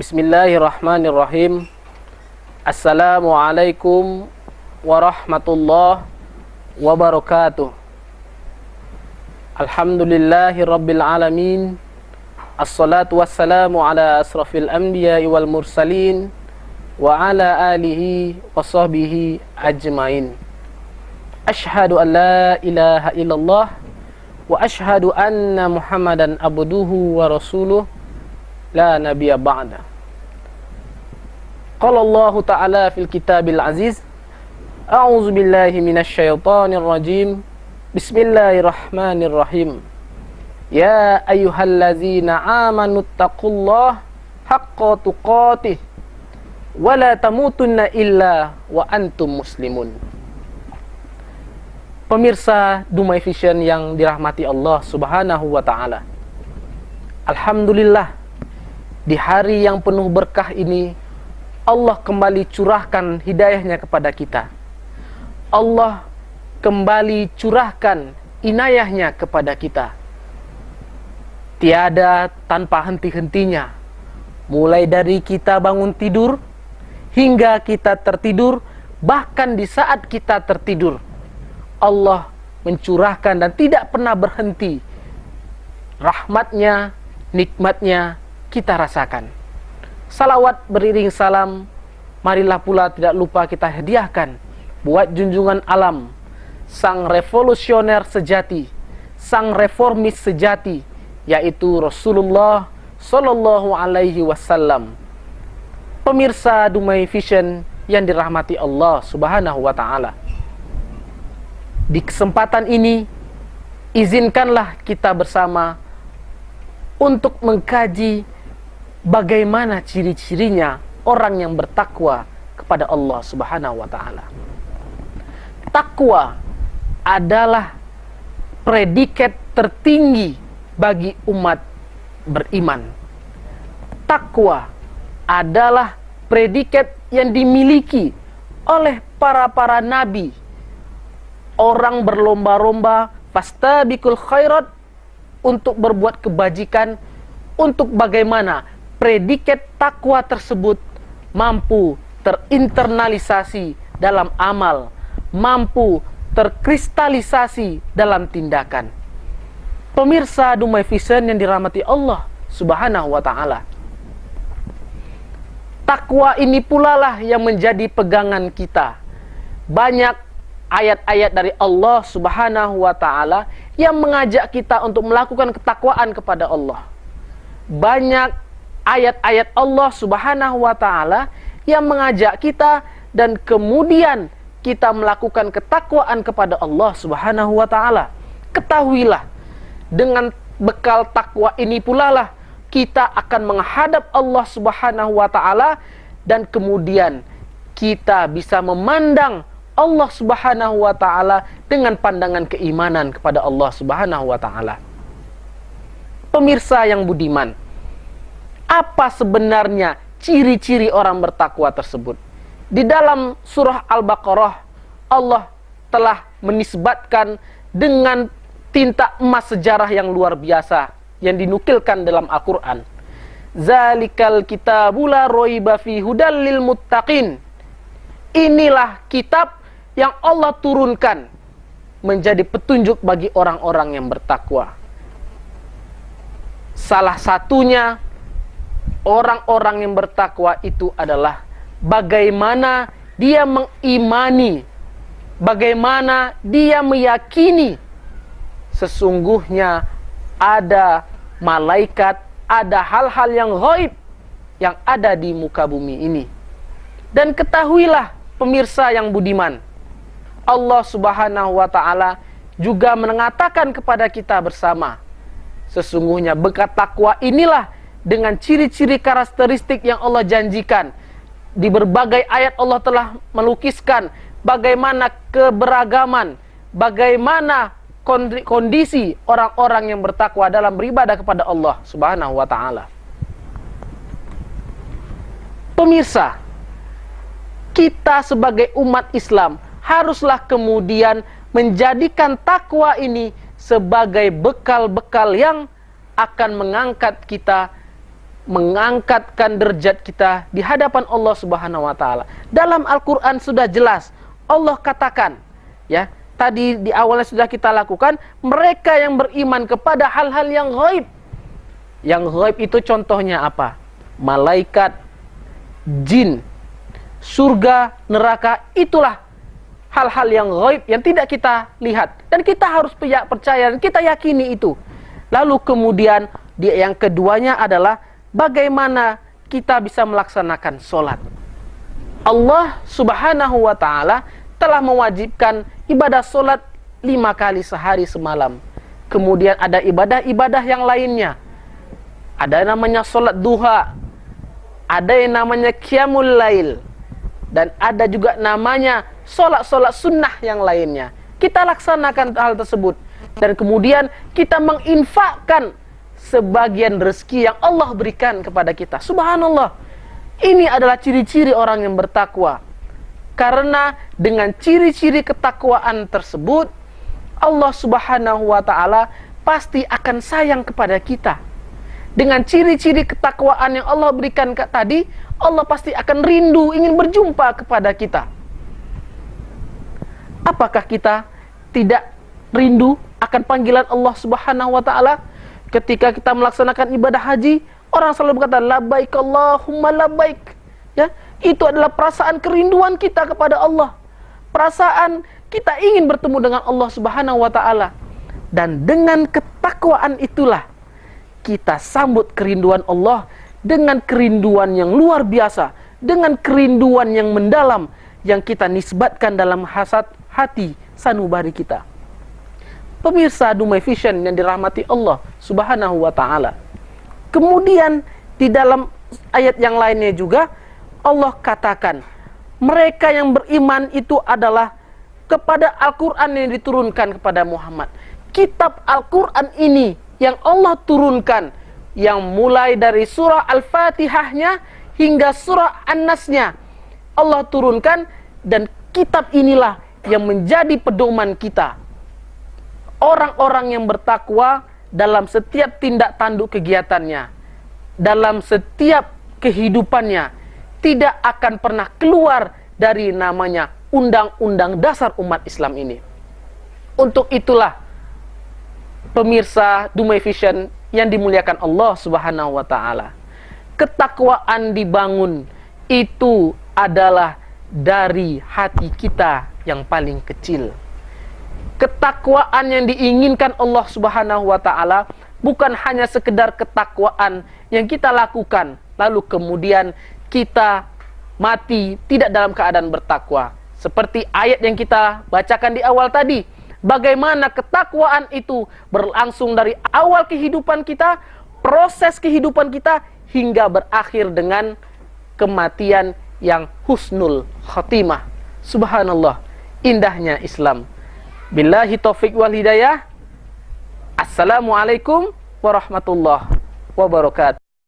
Bismillahirrahmanirrahim. Assalamualaikum warahmatullahi wabarakatuh. Alhamdulillahi rabbil alamin. Assalatu wassalamu ala asrafil anbiya'i wal mursalin wa ala alihi wa sahbihi ajmain. Ashhadu an la ilaha illallah wa ashhadu anna Muhammadan abduhu wa rasuluh la nabiyya ba'da. Qala Allah Ta'ala fil kitabil aziz. A'udzu billahi minasy syaithanir rajim. Bismillahirrahmanirrahim. Ya ayyuhallazina amanu taqullaha haqqa tuqatih wa la tamutunna illa wa antum muslimun. Pemirsa Dumai Vision yang dirahmati Allah Subhanahu wa taala. Alhamdulillah, di hari yang penuh berkah ini Allah kembali curahkan hidayahnya kepada kita. Allah kembali curahkan inayahnya kepada kita. Tiada tanpa henti-hentinya. Mulai dari kita bangun tidur hingga kita tertidur, bahkan di saat kita tertidur, Allah mencurahkan dan tidak pernah berhenti. Rahmatnya, nikmatnya kita rasakan. Salawat beriring salam, marilah pula tidak lupa kita hadiahkan buat junjungan alam, sang revolusioner sejati, sang reformis sejati, yaitu Rasulullah Sallallahu Alaihi Wasallam. Pemirsa Dumai Vision yang dirahmati Allah Subhanahu Wa Taala, di kesempatan ini izinkanlah kita bersama untuk mengkaji bagaimana ciri-cirinya orang yang bertakwa kepada Allah Subhanahu wa taala. Takwa adalah predikat tertinggi bagi umat beriman. Takwa adalah predikat yang dimiliki oleh para nabi. Orang berlomba-lomba fastabiqul khairat untuk berbuat kebajikan, untuk bagaimana predikat takwa tersebut mampu terinternalisasi dalam amal, mampu terkristalisasi dalam tindakan. Pemirsa Dumai Vision yang dirahmati Allah Subhanahu wa taala, takwa ini pula lah yang menjadi pegangan kita. Banyak ayat-ayat dari Allah Subhanahu wa taala yang mengajak kita untuk melakukan ketakwaan kepada Allah. Banyak ayat-ayat Allah Subhanahu wa taala yang mengajak kita dan kemudian kita melakukan ketakwaan kepada Allah Subhanahu wa taala. Ketahuilah, dengan bekal takwa ini pula lah kita akan menghadap Allah Subhanahu wa taala dan kemudian kita bisa memandang Allah Subhanahu wa taala dengan pandangan keimanan kepada Allah Subhanahu wa taala. Pemirsa yang budiman, apa sebenarnya ciri-ciri orang bertakwa tersebut? Di dalam surah Al-Baqarah, Allah telah menisbatkan dengan tinta emas sejarah yang luar biasa yang dinukilkan dalam Al-Quran. Zalikal kitabu la raiba fi hudal lil muttaqin. Inilah kitab yang Allah turunkan menjadi petunjuk bagi orang-orang yang bertakwa. Salah satunya orang-orang yang bertakwa itu adalah bagaimana dia mengimani, bagaimana dia meyakini sesungguhnya ada malaikat, ada hal-hal yang ghaib yang ada di muka bumi ini. Dan ketahuilah pemirsa yang budiman, Allah Subhanahu wa taala juga mengatakan kepada kita bersama, sesungguhnya berkat takwa inilah dengan ciri-ciri karakteristik yang Allah janjikan. Di berbagai ayat Allah telah melukiskan bagaimana keberagaman, bagaimana kondisi orang-orang yang bertakwa dalam beribadah kepada Allah Subhanahu wa taala. Pemirsa, kita sebagai umat Islam haruslah kemudian menjadikan takwa ini sebagai bekal-bekal yang akan mengangkat kita mengangkatkan derajat kita di hadapan Allah Subhanahu wa taala. Dalam Al-Qur'an sudah jelas Allah katakan, ya, tadi di awalnya sudah kita lakukan, mereka yang beriman kepada hal-hal yang ghaib. Yang ghaib itu contohnya apa? Malaikat, jin, surga, neraka, itulah hal-hal yang ghaib yang tidak kita lihat dan kita harus percaya dan kita yakini itu. Lalu kemudian yang keduanya adalah bagaimana kita bisa melaksanakan sholat. Allah Subhanahu wa ta'ala telah mewajibkan ibadah sholat 5 kali sehari semalam. Kemudian ada ibadah-ibadah yang lainnya. Ada yang namanya sholat duha, ada yang namanya qiyamul lail, dan ada juga namanya sholat-sholat sunnah yang lainnya. Kita laksanakan hal tersebut. Dan kemudian kita menginfakkan sebagian rezeki yang Allah berikan kepada kita. Subhanallah. Ini adalah ciri-ciri orang yang bertakwa. Karena dengan ciri-ciri ketakwaan tersebut, Allah Subhanahu wa ta'ala pasti akan sayang kepada kita. Dengan ciri-ciri ketakwaan yang Allah berikan tadi, Allah pasti akan rindu, ingin berjumpa kepada kita. Apakah kita tidak rindu akan panggilan Allah Subhanahu wa ta'ala? Ketika kita melaksanakan ibadah haji, orang selalu berkata labbaik Allahumma labbaik. Ya, itu adalah perasaan kerinduan kita kepada Allah. Perasaan kita ingin bertemu dengan Allah Subhanahu wa ta'ala. Dan dengan ketakwaan itulah kita sambut kerinduan Allah dengan kerinduan yang luar biasa, dengan kerinduan yang mendalam yang kita nisbatkan dalam hati sanubari kita. Pemirsa Dumai Vision yang dirahmati Allah Subhanahu wa ta'ala. Kemudian di dalam ayat yang lainnya juga Allah katakan, mereka yang beriman itu adalah kepada Al-Quran yang diturunkan kepada Muhammad. Kitab Al-Quran ini yang Allah turunkan, yang mulai dari surah Al-Fatihahnya hingga surah An-Nasnya Allah turunkan, dan kitab inilah yang menjadi pedoman kita. Orang-orang yang bertakwa dalam setiap tindak tanduk kegiatannya, dalam setiap kehidupannya, tidak akan pernah keluar dari namanya undang-undang dasar umat Islam ini. Untuk itulah pemirsa Dumai Vision yang dimuliakan Allah Subhanahu wa ta'ala, ketakwaan dibangun itu adalah dari hati kita yang paling kecil. Ketakwaan yang diinginkan Allah Subhanahu wa ta'ala bukan hanya sekedar ketakwaan yang kita lakukan lalu kemudian kita mati tidak dalam keadaan bertakwa. Seperti ayat yang kita bacakan di awal tadi, bagaimana ketakwaan itu berlangsung dari awal kehidupan kita, proses kehidupan kita, hingga berakhir dengan kematian yang husnul khatimah. Subhanallah, indahnya Islam. Billahi taufiq wal hidayah. Assalamualaikum warahmatullahi wabarakatuh.